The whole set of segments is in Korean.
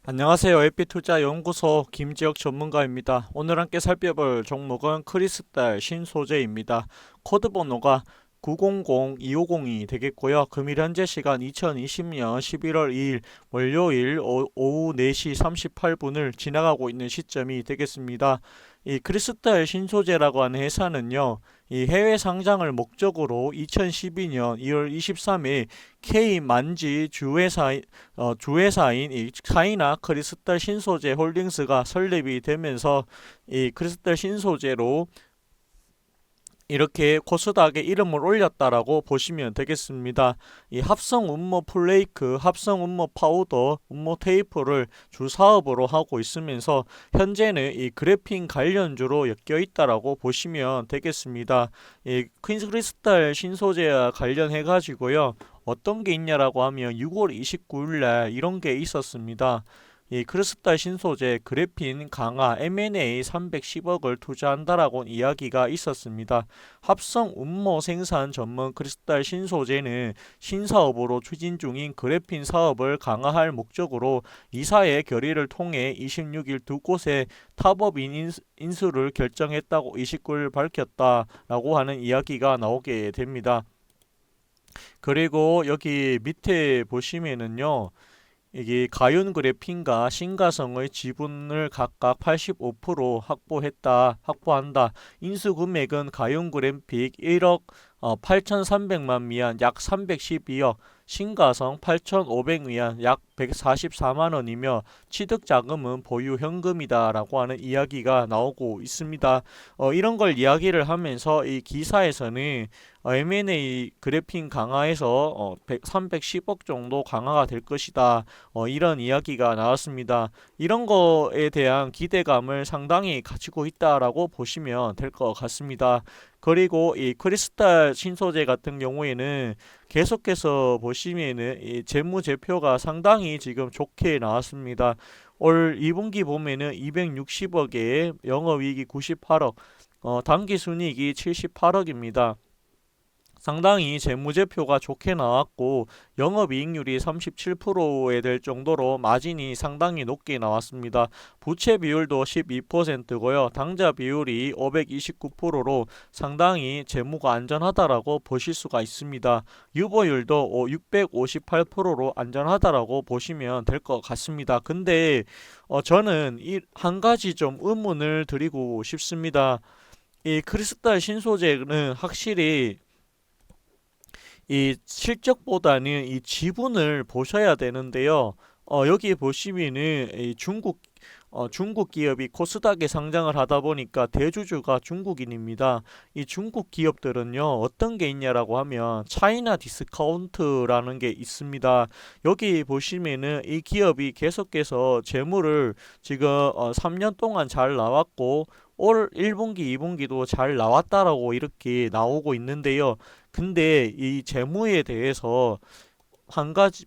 안녕하세요. FP투자연구소 김지혁 전문가입니다. 오늘 함께 살펴볼 종목은 크리스탈 신소재입니다. 코드 번호가 900250이 되겠고요. 금일 현재 시간 2020년 11월 2일 월요일 오후 4시 38분을 지나가고 있는 시점이 되겠습니다. 이 크리스탈 신소재라고 하는 회사는요, 이 해외 상장을 목적으로 2012년 2월 23일 K 만지 주회사인 이 차이나 크리스탈 신소재 홀딩스가 설립이 되면서 이 크리스탈 신소재로 이렇게 코스닥에 이름을 올렸다라고 보시면 되겠습니다. 이 합성 운모 플레이크, 합성 운모 파우더, 운모 테이프를 주 사업으로 하고 있으면서 현재는 이 그래핀 관련주로 엮여 있다라고 보시면 되겠습니다. 이 퀸스 크리스탈 신소재와 관련해 가지고요. 어떤 게 있냐라고 하면 6월 29일 날 이런 게 있었습니다. 이 크리스탈 신소재 그래핀 강화 M&A 310억을 투자한다라고 이야기가 있었습니다. 합성 운모 생산 전문 크리스탈 신소재는 신사업으로 추진 중인 그래핀 사업을 강화할 목적으로 이사의 결의를 통해 26일 두 곳의 탑업인 인수를 결정했다고 29일 밝혔다라고 하는 이야기가 나오게 됩니다. 그리고 여기 밑에 보시면은요. 이게 가윤 그래핀과 신가성의 지분을 각각 85% 확보한다. 인수 금액은 가윤 그래픽 1억 8,300만 위안 약 312억, 신가성 8,500 위안 약 144만 원이며 취득 자금은 보유 현금이다라고 하는 이야기가 나오고 있습니다. 이런 걸 이야기를 하면서 이 기사에서는 M&A 그래핀 강화에서 310억 정도 강화가 될 것이다. 이런 이야기가 나왔습니다. 이런 거에 대한 기대감을 상당히 가지고 있다라고 보시면 될 것 같습니다. 그리고 이 크리스탈 신소재 같은 경우에는 계속해서 보시면은 이 재무제표가 상당히 지금 좋게 나왔습니다. 올 2분기 보면은 260억에 영업이익이 98억, 당기순이익이 78억입니다. 상당히 재무제표가 좋게 나왔고 영업이익률이 37%에 될 정도로 마진이 상당히 높게 나왔습니다. 부채 비율도 12%고요. 당좌 비율이 529%로 상당히 재무가 안전하다라고 보실 수가 있습니다. 유보율도 658%로 안전하다라고 보시면 될 것 같습니다. 근데 저는 이 한 가지 좀 의문을 드리고 싶습니다. 이 크리스탈 신소재는 확실히 이 실적보다는 이 지분을 보셔야 되는데요. 여기 보시면은 이 중국 기업이 코스닥에 상장을 하다 보니까 대주주가 중국인입니다. 이 중국 기업들은요, 어떤 게 있냐라고 하면 차이나 디스카운트라는 게 있습니다. 여기 보시면은 이 기업이 계속해서 재무를 지금 3년 동안 잘 나왔고 올 1분기, 2분기도 잘 나왔다라고 이렇게 나오고 있는데요. 근데 이 재무에 대해서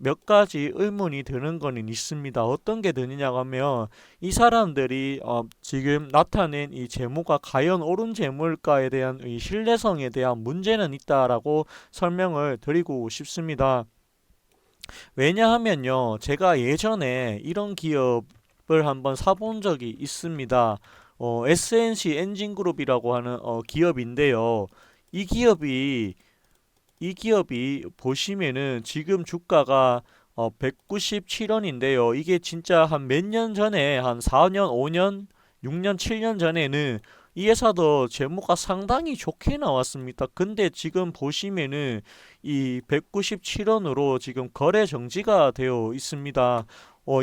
몇 가지 의문이 드는 거는 있습니다. 어떤 게 드느냐고 하면 이 사람들이 지금 나타낸 이 재무가 과연 옳은 재무일까에 대한 이 신뢰성에 대한 문제는 있다라고 설명을 드리고 싶습니다. 왜냐하면요, 제가 예전에 이런 기업을 한번 사본 적이 있습니다. SNC 엔진그룹이라고 하는 기업인데요. 이 기업이 이 기업이 보시면은 지금 주가가 197원인데요. 이게 진짜 한 몇 년 전에 한 4년, 5년, 6년, 7년 전에는 이 회사도 재무가 상당히 좋게 나왔습니다. 근데 지금 보시면은 이 197원으로 지금 거래 정지가 되어 있습니다.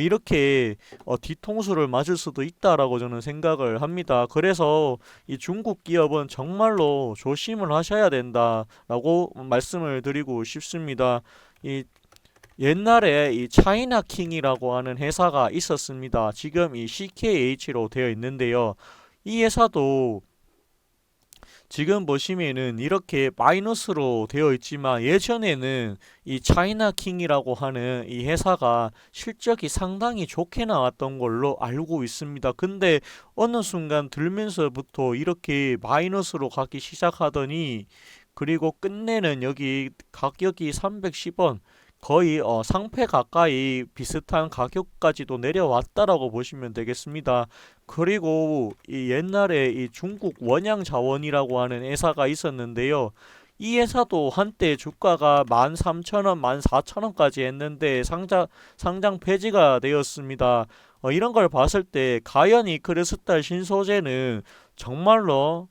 이렇게 뒤통수를 맞을 수도 있다라고 저는 생각을 합니다. 그래서 이 중국 기업은 정말로 조심을 하셔야 된다라고 말씀을 드리고 싶습니다. 이 옛날에 이 차이나 킹이라고 하는 회사가 있었습니다. 지금 이 CKH로 되어 있는데요. 이 회사도 지금 보시면은 이렇게 마이너스로 되어 있지만 예전에는 이 차이나 킹이라고 하는 이 회사가 실적이 상당히 좋게 나왔던 걸로 알고 있습니다. 근데 어느 순간 들면서부터 이렇게 마이너스로 가기 시작하더니 그리고 끝내는 여기 가격이 310원, 거의 상패 가까이 비슷한 가격까지도 내려왔다라고 보시면 되겠습니다. 그리고 이 옛날에 이 중국 원양자원이라고 하는 회사가 있었는데요. 이 회사도 한때 주가가 13,000원, 14,000원까지 했는데 상장 폐지가 되었습니다. 이런 걸 봤을 때 과연 이 크리스탈 신소재는 정말로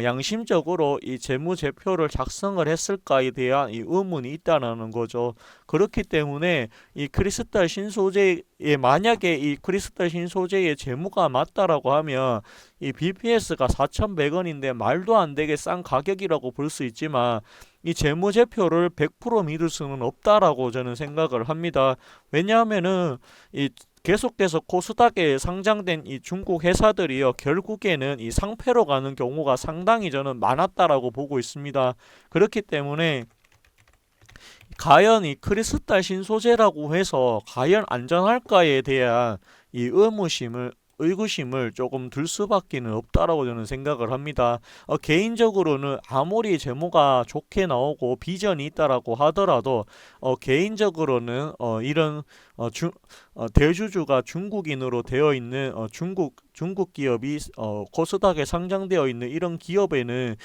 양심적으로 이 재무제표를 작성을 했을까에 대한 이 의문이 있다는 거죠. 그렇기 때문에 이 크리스탈 신소재에 만약에 이 크리스탈 신소재의 재무가 맞다라고 하면 이 BPS가 4,100원인데 말도 안 되게 싼 가격이라고 볼 수 있지만 이 재무제표를 100% 믿을 수는 없다라고 저는 생각을 합니다. 왜냐하면은 이 계속해서 코스닥에 상장된 이 중국 회사들이요, 결국에는 이 상패로 가는 경우가 상당히 저는 많았다라고 보고 있습니다. 그렇기 때문에 과연 이 크리스탈 신소재라고 해서 과연 안전할까에 대한 이 의구심을 조금 들 수밖에는 없다라고 저는 생각을 합니다. 개인적으로는 아무리 재무가 좋게 나오고 비전이 있다라고 하더라도 개인적으로는 이런 대주주가 중국인으로 되어 있는 중국 기업이 코스닥에 상장되어 있는 이런 기업에는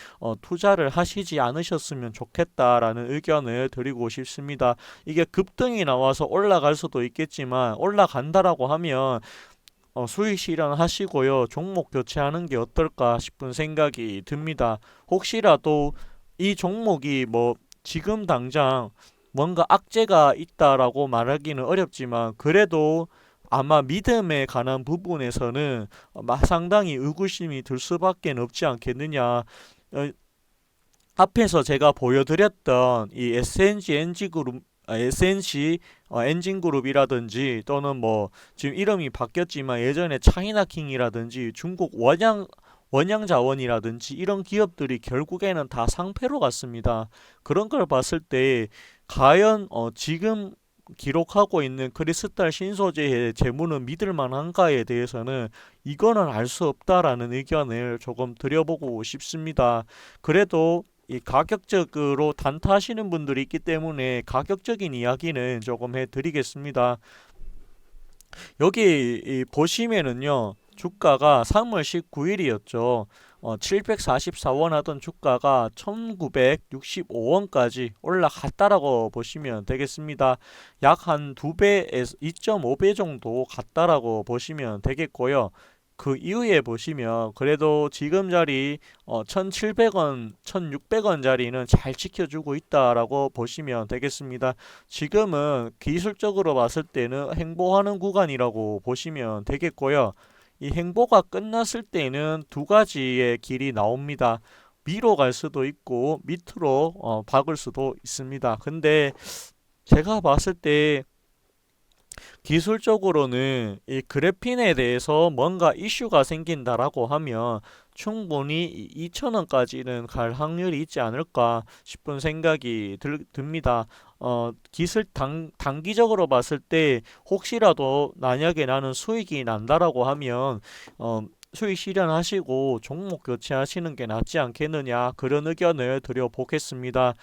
투자를 하시지 않으셨으면 좋겠다라는 의견을 드리고 싶습니다. 이게 급등이 나와서 올라갈 수도 있겠지만 올라간다라고 하면 수익 실현하시고요. 종목 교체하는 게 어떨까 싶은 생각이 듭니다. 혹시라도 이 종목이 뭐 지금 당장 뭔가 악재가 있다라고 말하기는 어렵지만 그래도 아마 믿음에 관한 부분에서는 상당히 의구심이 들 수밖에 없지 않겠느냐. 앞에서 제가 보여드렸던 이 SNG 엔진그룹, SNC 엔진그룹이라든지 또는 뭐 지금 이름이 바뀌었지만 예전에 차이나킹이라든지 중국 원양자원이라든지 이런 기업들이 결국에는 다 상패로 갔습니다. 그런 걸 봤을 때 과연 지금 기록하고 있는 크리스탈 신소재의 재무는 믿을 만한가에 대해서는 이거는 알 수 없다라는 의견을 조금 드려보고 싶습니다. 그래도 이 가격적으로 단타하시는 분들이 있기 때문에 가격적인 이야기는 조금 해드리겠습니다. 여기 보시면은요, 주가가 3월 19일이었죠. 744원 하던 주가가 1965원까지 올라갔다라고 보시면 되겠습니다. 약 한 2배에서 2.5배 정도 갔다라고 보시면 되겠고요. 그 이후에 보시면 그래도 지금 자리 1,700원, 1,600원 자리는 잘 지켜주고 있다라고 보시면 되겠습니다. 지금은 기술적으로 봤을 때는 행보하는 구간이라고 보시면 되겠고요. 이 행보가 끝났을 때는 두 가지의 길이 나옵니다. 위로 갈 수도 있고 밑으로 박을 수도 있습니다. 근데 제가 봤을 때 기술적으로는 이 그래핀에 대해서 뭔가 이슈가 생긴다라고 하면 충분히 2,000원까지는 갈 확률이 있지 않을까 싶은 생각이 듭니다. 단기적으로 봤을 때 혹시라도 만약에 나는 수익이 난다라고 하면 수익 실현하시고 종목 교체하시는 게 낫지 않겠느냐 그런 의견을 드려보겠습니다.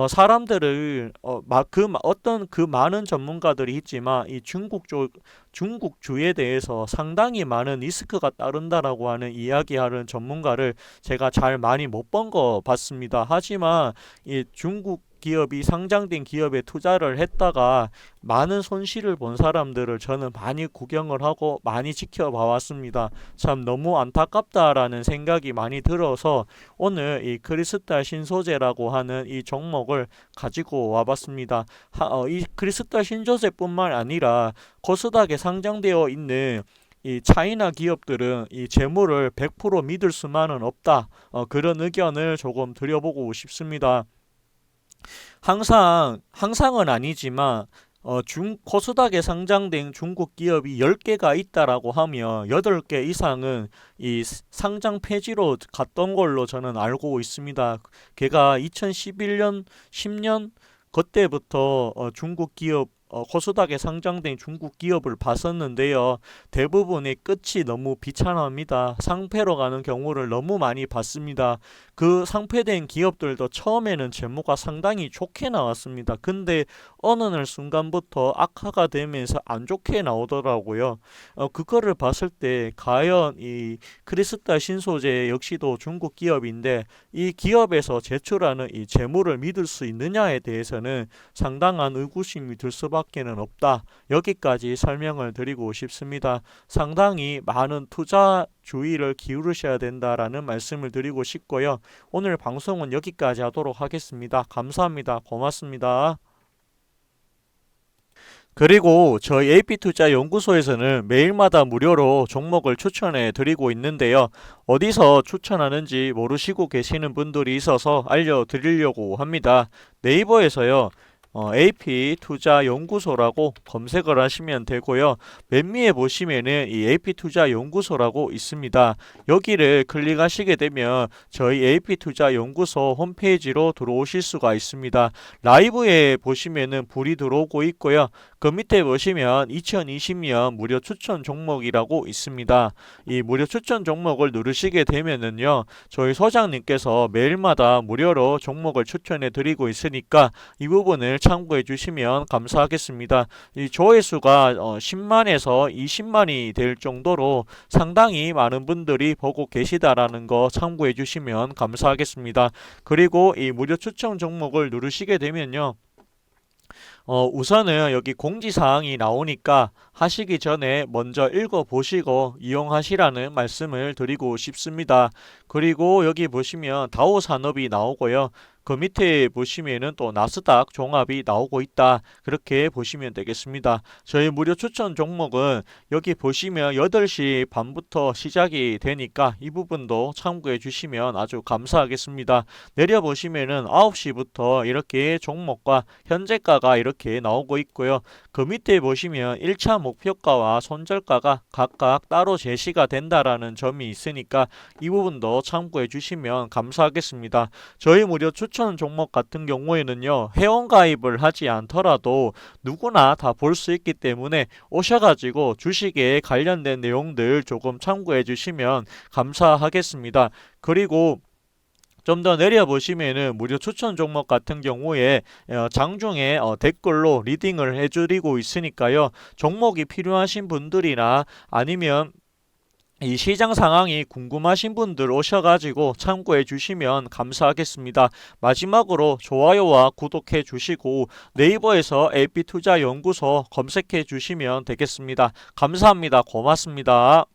사람들을 어떤 그 많은 전문가들이 있지만 이 중국주에 대해서 상당히 많은 리스크가 따른다라고 하는 이야기하는 전문가를 제가 잘 많이 못 본 거 같습니다. 하지만 이 중국 기업이 상장된 기업에 투자를 했다가 많은 손실을 본 사람들을 저는 많이 구경을 하고 많이 지켜봐 왔습니다. 참 너무 안타깝다라는 생각이 많이 들어서 오늘 이 크리스탈 신소재라고 하는 이 종목을 가지고 와봤습니다. 이 크리스탈 신소재뿐만 아니라 코스닥에 상장되어 있는 이 차이나 기업들은 이 재무를 100% 믿을 수만은 없다. 그런 의견을 조금 드려보고 싶습니다. 항상은 아니지만 코스닥에 상장된 중국 기업이 10개가 있다라고 하면 8개 이상은 이 상장 폐지로 갔던 걸로 저는 알고 있습니다. 걔가 2011년, 10년 그때부터 중국 기업 코스닥에 상장된 중국 기업을 봤었는데요. 대부분의 끝이 너무 비참합니다. 상패로 가는 경우를 너무 많이 봤습니다. 그 상패된 기업들도 처음에는 재무가 상당히 좋게 나왔습니다. 근데 어느 순간부터 악화가 되면서 안 좋게 나오더라고요. 그거를 봤을 때 과연 이 크리스탈 신소재 역시도 중국 기업인데 이 기업에서 제출하는 이 재물을 믿을 수 있느냐에 대해서는 상당한 의구심이 들 수밖에는 없다. 여기까지 설명을 드리고 싶습니다. 상당히 많은 투자 주의를 기울이셔야 된다라는 말씀을 드리고 싶고요. 오늘 방송은 여기까지 하도록 하겠습니다. 감사합니다. 고맙습니다. 그리고 저희 AP투자 연구소에서는 매일마다 무료로 종목을 추천해 드리고 있는데요. 어디서 추천하는지 모르시고 계시는 분들이 있어서 알려드리려고 합니다. 네이버에서요. AP투자연구소라고 검색을 하시면 되고요. 맨 위에 보시면은 이 AP투자연구소라고 있습니다. 여기를 클릭하시게 되면 저희 AP투자연구소 홈페이지로 들어오실 수가 있습니다. 라이브에 보시면은 불이 들어오고 있고요. 그 밑에 보시면 2020년 무료 추천 종목이라고 있습니다. 이 무료 추천 종목을 누르시게 되면은요. 저희 소장님께서 매일마다 무료로 종목을 추천해 드리고 있으니까 이 부분을 참고해 주시면 감사하겠습니다. 이 조회수가 10만에서 20만이 될 정도로 상당히 많은 분들이 보고 계시다라는 거 참고해 주시면 감사하겠습니다. 그리고 이 무료 추천 종목을 누르시게 되면요. 우선은 여기 공지사항이 나오니까 하시기 전에 먼저 읽어보시고 이용하시라는 말씀을 드리고 싶습니다. 그리고 여기 보시면 다오 산업이 나오고요. 그 밑에 보시면은 또 나스닥 종합이 나오고 있다. 그렇게 보시면 되겠습니다. 저희 무료 추천 종목은 여기 보시면 8시 반부터 시작이 되니까 이 부분도 참고해 주시면 아주 감사하겠습니다. 내려보시면은 9시부터 이렇게 종목과 현재가가 이렇게 나오고 있고요. 그 밑에 보시면 1차 목표가와 손절가가 각각 따로 제시가 된다라는 점이 있으니까 이 부분도 참고해 주시면 감사하겠습니다. 저희 무료 추천 종목 같은 경우에는요, 회원가입을 하지 않더라도 누구나 다 볼 수 있기 때문에 오셔가지고 주식에 관련된 내용들 조금 참고해 주시면 감사하겠습니다. 그리고 좀 더 내려보시면은 무료 추천 종목 같은 경우에 장중에 댓글로 리딩을 해드리고 있으니까요. 종목이 필요하신 분들이나 아니면 이 시장 상황이 궁금하신 분들 오셔가지고 참고해 주시면 감사하겠습니다. 마지막으로 좋아요와 구독해 주시고 네이버에서 AP투자연구소 검색해 주시면 되겠습니다. 감사합니다. 고맙습니다.